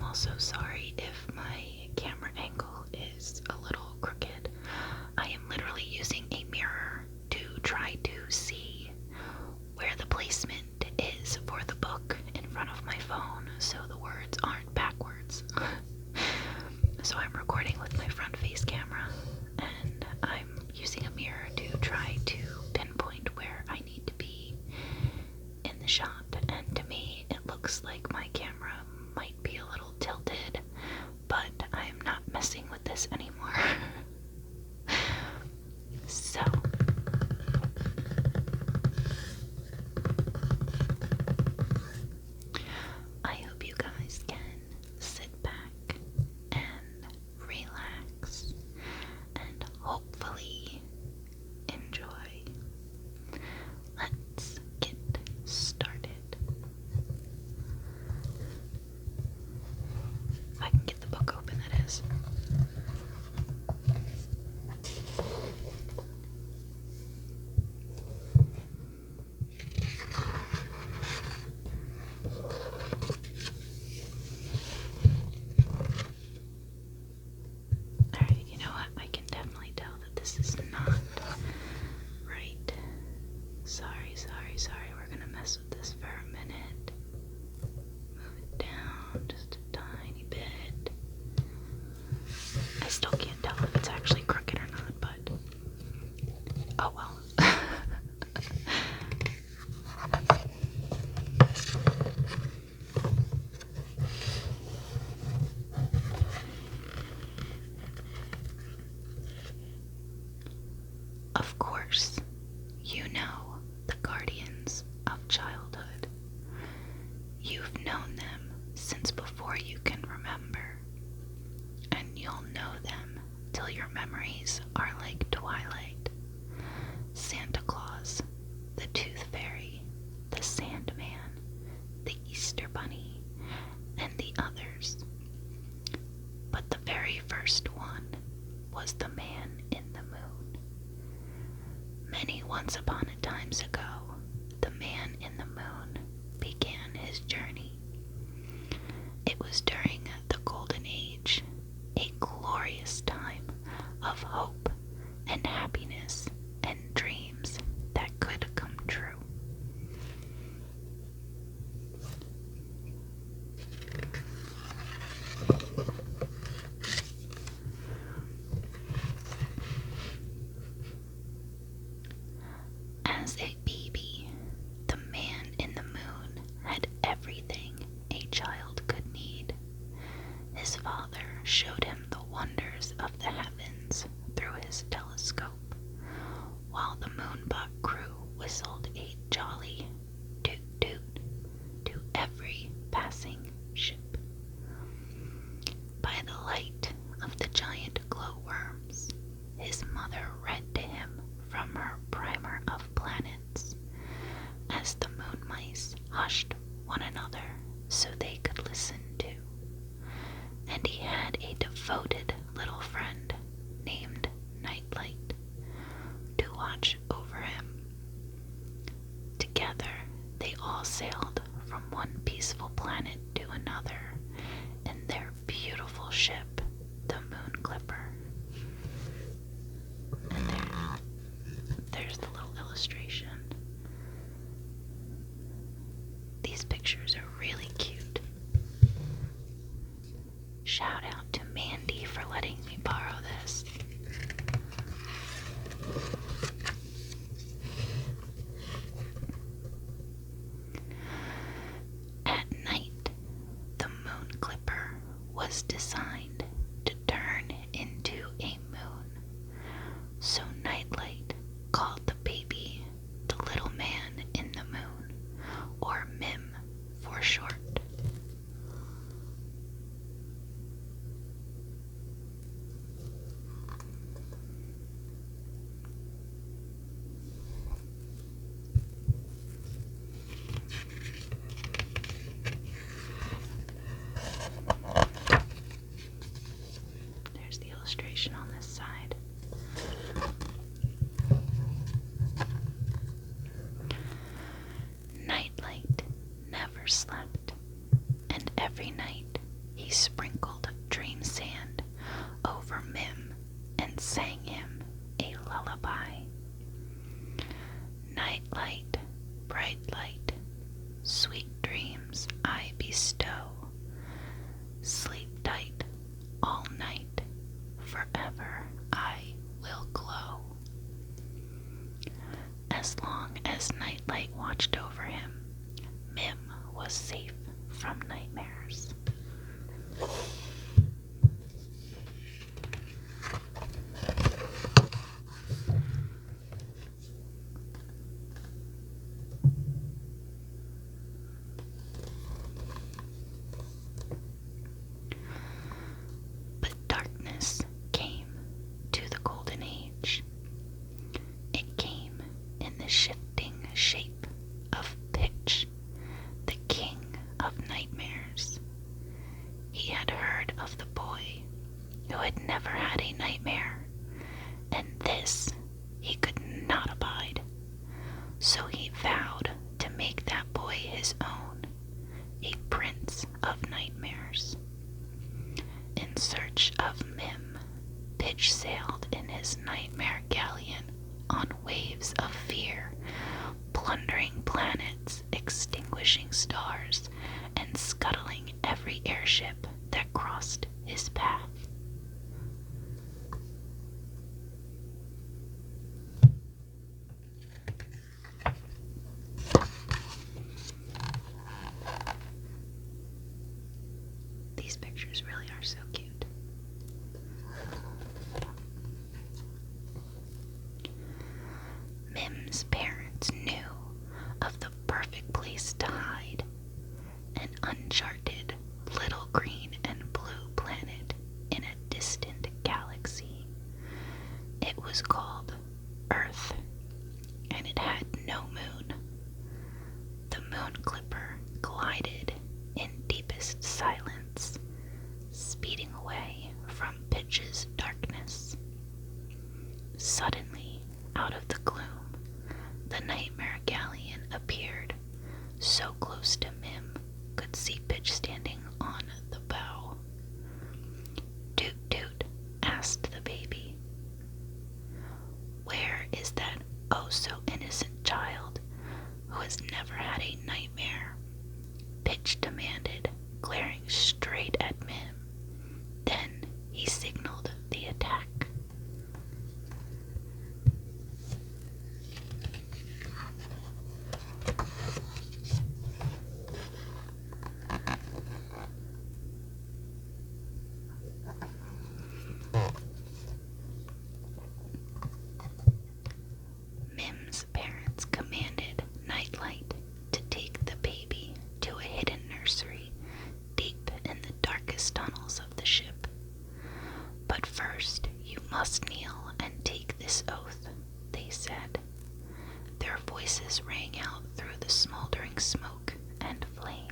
also sorry if my camera angle is a little crooked. I am literally using a mirror to try to see where the placement is for the book in front of my phone so the words aren't backwards. So I'm recording with my front face camera and I'm using a mirror to try to pinpoint where I need to be in the shot, and to me it looks like my camera might be a little tilted, but I'm not messing with this anymore. So I hope you guys can sit back and relax and hopefully enjoy. Let's get started. If I can get the book open, that is. Alright, you know what? I can definitely tell that this is not right. Sorry. We're gonna mess with this for a minute. Move it down just a tiny bit. I still can't tell if it's actually crooked or not, but oh well. Of course, you know the guardians of childhood. You've known them since before you can remember, and you'll know them till your memories are like twilight. Santa Claus, the Tooth Fairy, the Sandman, the Easter Bunny, and the others. But the very first one was the Man in the Moon. Many once upon a times ago, the Man in the Moon began his journey. It was during the Golden Age, a glorious time of hope and happiness and dreams that could come true. As a baby, the Man in the Moon had everything a child could need. His father showed him the wonders of the heavens through his telescope, while the Moonbot crew whistled a jolly toot-toot to every passing ship. By the light of the giant glowworms, his mother read to him from her primer of planets, as the moon mice hushed one another so they could listen too. And he had a devoted little friend named Nightlight to watch over him. Together they all sailed from one peaceful planet to another in their beautiful ship, the Moon Clipper. And there's the little illustration. These pictures are really cute. Shout out to Mandy for letting me borrow this. At night, the Moon Clipper was designed to turn into a moon. So Nightlight called the baby the light, bright light, sweet dreams I bestow. Sleep tight all night, forever I will glow. As long as nightlight watched over him, Mim was safe from nightmares. But darkness came to the golden age. It came in the shifting shape of Pitch, the king of nightmares. He had heard of the boy who had never had a nightmare, and this he could not abide. So he vowed to make that boy his own, a prince of nightmares. In search of Mim, Pitch sailed in his nightmare galleon on waves of fear, plundering planets, extinguishing stars, and scuttling every airship that crossed his path. These pictures really are so cute. Mim's parents knew of the perfect place to hide, an uncharted little green and blue planet in a distant galaxy. It was called Earth, and it had no moon. The moon clipper glided in deepest silence, speeding away from Pitch's darkness. Suddenly, out of the gloom, the nightmare galleon appeared, so close to Mim could see Pitch standing on the bow. Toot toot, asked the baby. Where is that oh so innocent child who has never had a nightmare? Pitch demanded, glaring straight at Mim. Then he signaled the attack. Mim's parents commanded Nightlight to take the baby to a hidden nursery deep in the darkest tunnels of the ship. But first you must kneel and take this oath, they said. Their voices rang out through the smoldering smoke and flame.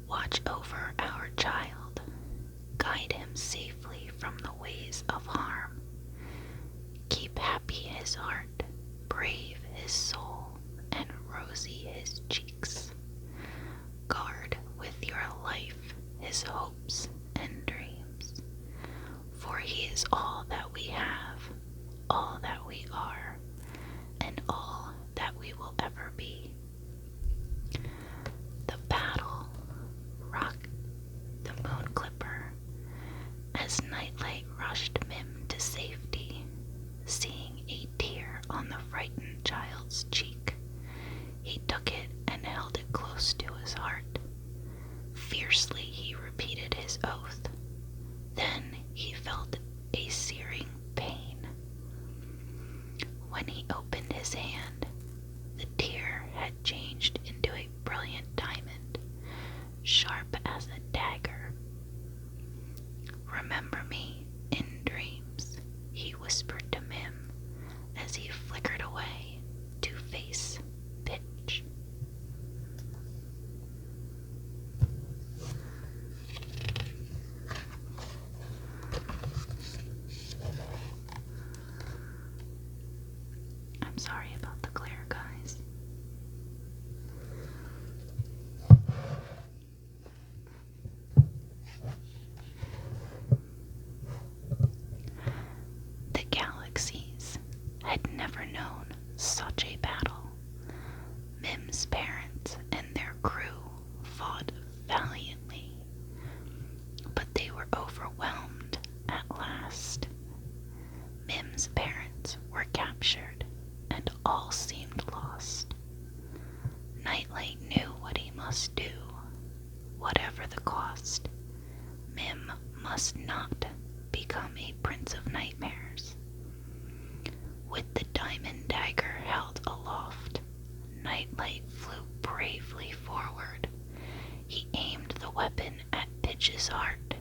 Watch over our child. Guide him safely from the ways of harm. Keep happy his heart, brave his soul, and rosy his cheeks. Guard with your life his hopes and dreams. For he is all that we have, all that we are, and all that we will ever be. The battle rocked the moon clipper as Nightlight rushed Mim to safety. Seeing a tear on the frightened child's cheek, he took it and held it close to his heart. Fiercely he repeated his oath. Then he felt a searing pain. When he opened his hand, the tear had changed into a brilliant diamond, sharp as a dagger. Remember me in dreams, he whispered to Mim as he flickered away to face Pitch. I'm sorry about the glare, guys. The galaxies had never known such a battle. Mim's parents and their crew fought valiantly, but they were overwhelmed at last. Mim's parents were captured, and all seemed lost. Nightlight knew what he must do, whatever the cost. Mim must not become a prince of nightmares. With the diamond dagger held aloft, Nightlight flew bravely forward. He aimed the weapon at Pitch's heart.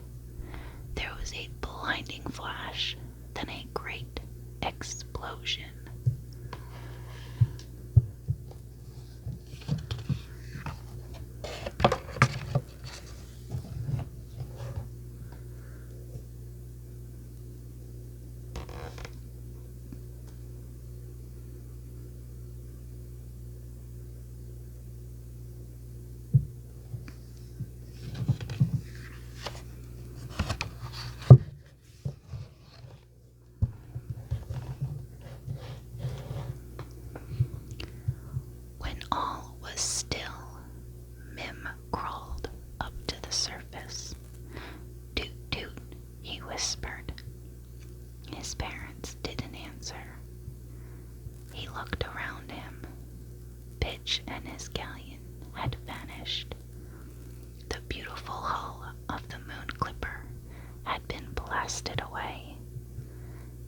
There was a blinding flash, then a great explosion. When all was still, Mim crawled up to the surface. "Toot toot," he whispered. His parents didn't answer. He looked around him. Pitch and his galleon had vanished. The beautiful hull of the Moon Clipper had been blasted away.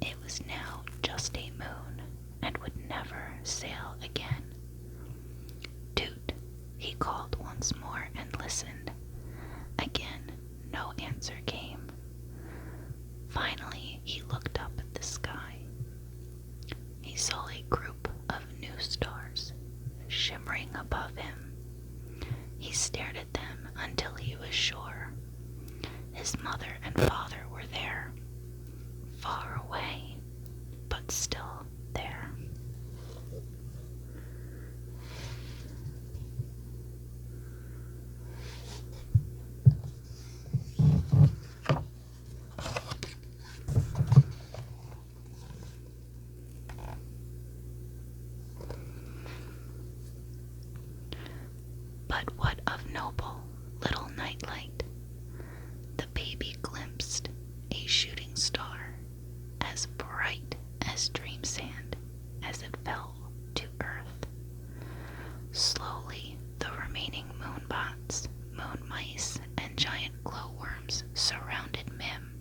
It was now just a moon and would never sail again. "Toot," he called once more and listened. Again, no answer came. Finally, he looked up at the sky. He saw a group of new stars shimmering above him. He stared at them until he was sure. His mother and father were there, far away, but still there. But what of noble little Nightlight? The baby glimpsed a shooting star as bright as dream sand as it fell to earth. Slowly, the remaining moonbots, moon mice, and giant glowworms surrounded Mim.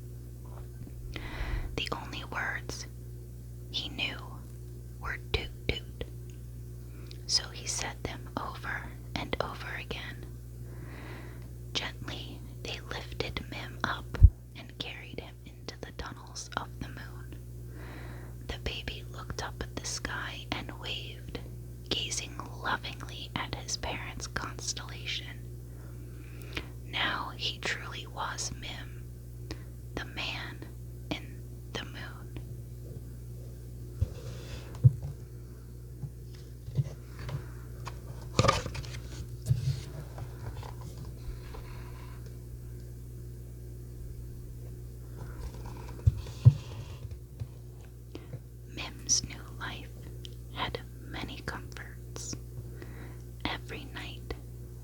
The only words he knew were "toot toot," so he said them over and over again. Gently, they lifted Mim up and carried him into the tunnels of the moon. The baby looked up at the sky and waved, gazing lovingly at his parents' constellation. Now he truly was Mim, the man in the moon. Mim's new life had many comforts. Every night,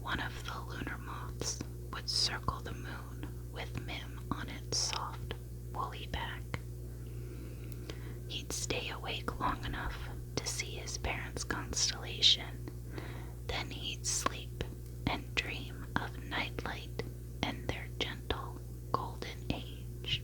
one of the lunar moths would circle the moon with Mim on its soft, woolly back. He'd stay awake long enough to see his parents' constellation. Then he'd sleep and dream of Nightlight and their gentle golden age.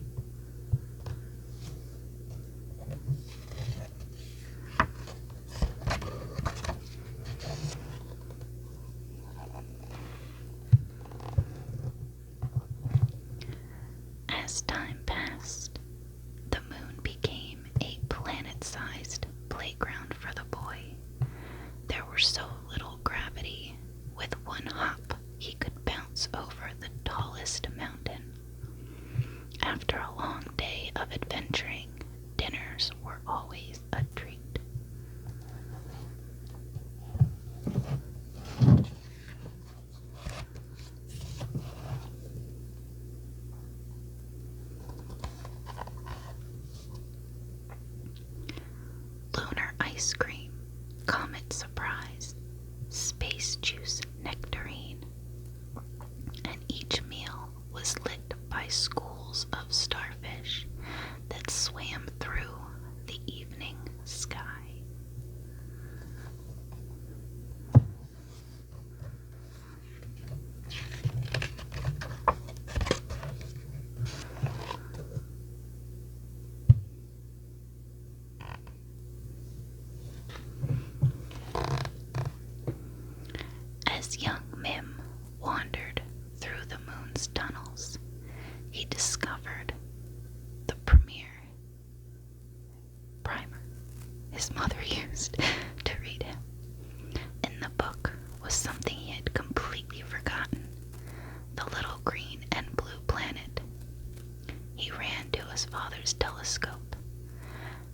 As time passed, the moon became a planet-sized playground for the boy. There were so little gravity, with refused to read him. In the book was something he had completely forgotten: the little green and blue planet. He ran to his father's telescope.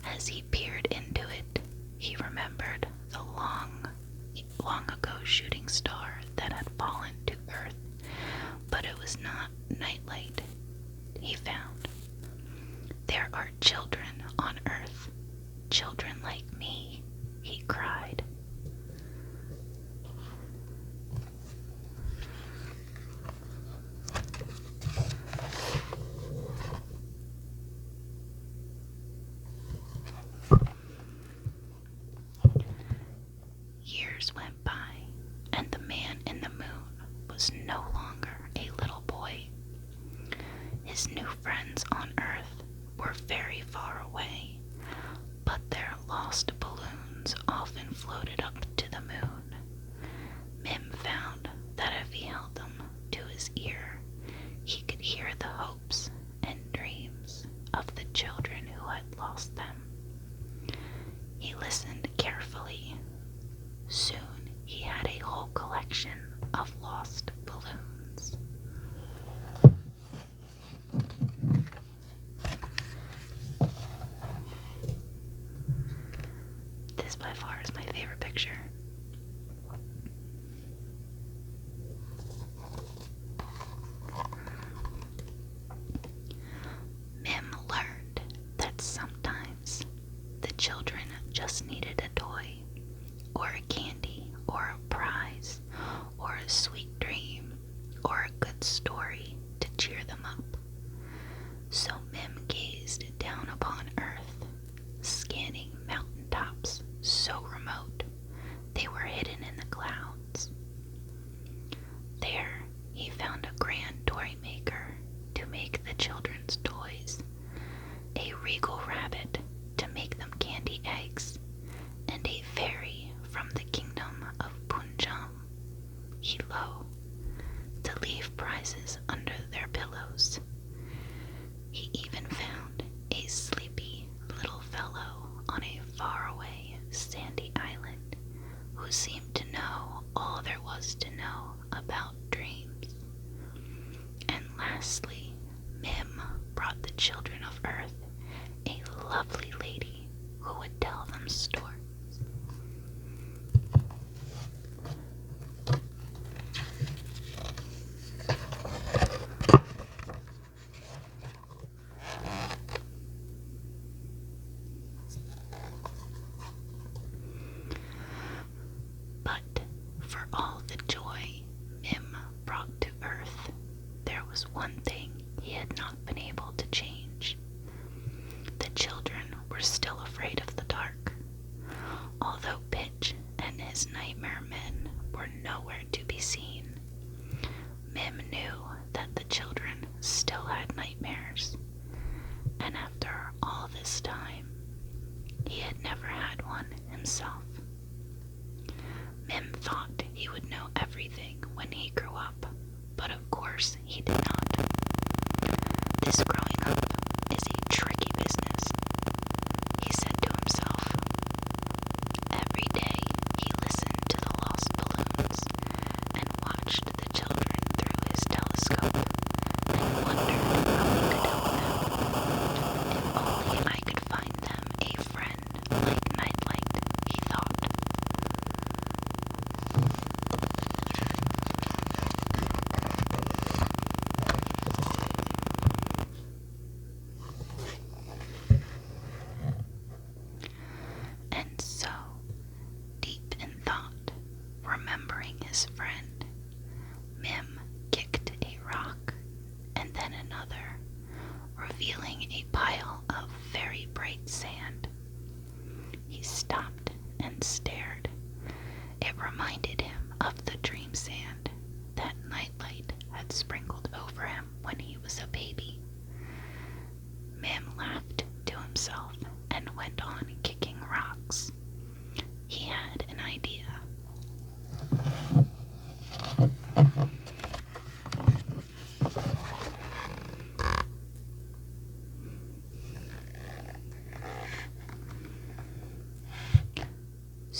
As he peered into it, he remembered the long ago shooting star that had fallen to Earth, but it was not nightlight. He found, "There are children on Earth, children like me," he cried. Years went by, and the man in the moon was no longer a little boy. His new friends on Earth were very far away, but their lost balloons often floated up to the moon. Mim found that if he held them to his ear, he could hear the hopes and dreams of the children who had lost them. He listened carefully. Soon he had a whole collection of lost balloons. This by far is my favorite picture. Mim learned that sometimes the children just needed a toy, or a candy, or a prize, or a sweet dream, or a good story to cheer them up. So Mim gazed down upon Earth, scanning mountaintops so remote they were hidden in the clouds. There he found a grand toy maker to make the children's toys, a regal rabbit to make them candy eggs, and a fairy from the kingdom of Punjab, Hilo, to leave prizes under their pillows. He even found a sleepy little fellow on a faraway sandy island who seemed to know all there was to know about dreams. And lastly, Mim brought the children of Earth a lovely lady who would tell them stories. But for all the joy Mim brought to Earth, there was one thing he had not been able to change. The children were still afraid of the dark. Although Pitch and his nightmare men were nowhere to be seen, Mim knew that the children still had nightmares. And after all this time, he had never had one himself. Mim thought he would know everything when he grew up, but of course he did not. This growing up is a tricky business, he said to himself. Every day he listened to the lost balloons and watched the children through his telescope and wondered how he could help them. If only I could find them a friend like Nightlight, he thought.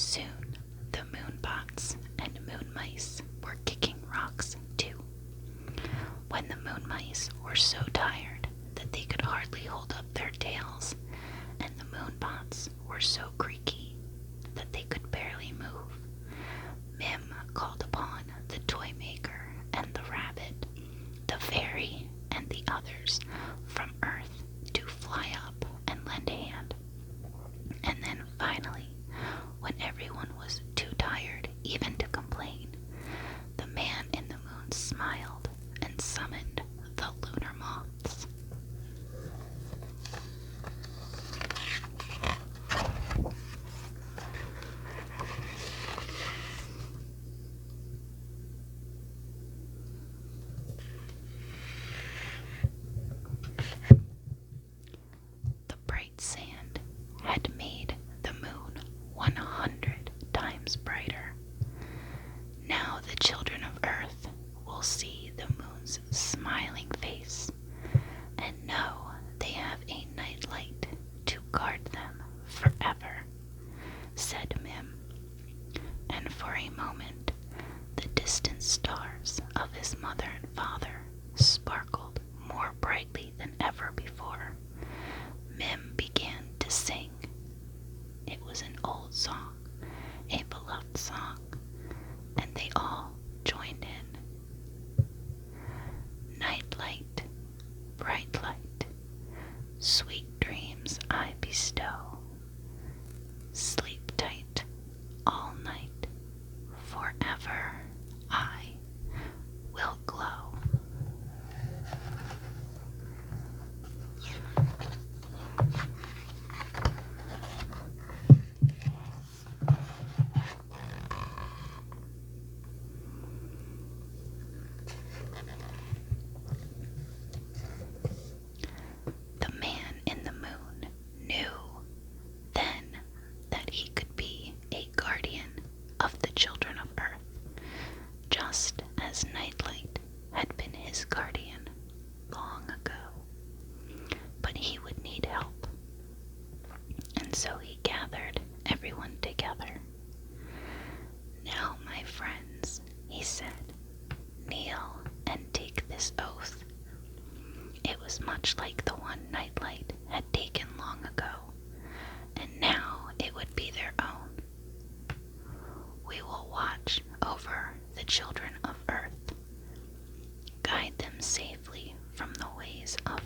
Soon the moonbots and moon mice were kicking rocks too. When the moon mice were so tired that they could hardly hold up their tails, and the moonbots were so creaky that they could barely move, Mim called upon the toy maker and the rabbit, the fairy and the others from Earth to fly up and lend a hand. And then finally, when everyone was too tired even to complain, the man in the moon smiled and summoned the lunar moths. The bright sand had made the moon 100 times brighter. Now the children of Earth will see the moon's smiling face and know they have a nightlight to guard them forever, said Mim. And for a moment the distant stars of his mother and father sparkled more brightly than ever before. Mim began to sing. It was an old song, a beloved song, and they all joined in. Night light, bright light, sweet dreams I bestow. Sleep tight all night, forever I will glow. The man in the moon knew then that he could be a guardian of the children of Earth, just as Nightlight had been his guardian long ago. But he would need help, and so he gathered everyone together. Now, my friends, he said, kneel and take this oath. It was much like the one Nightlight had taken long ago, and now it would be their own. We will watch over the children of Earth, guide them safely from the ways of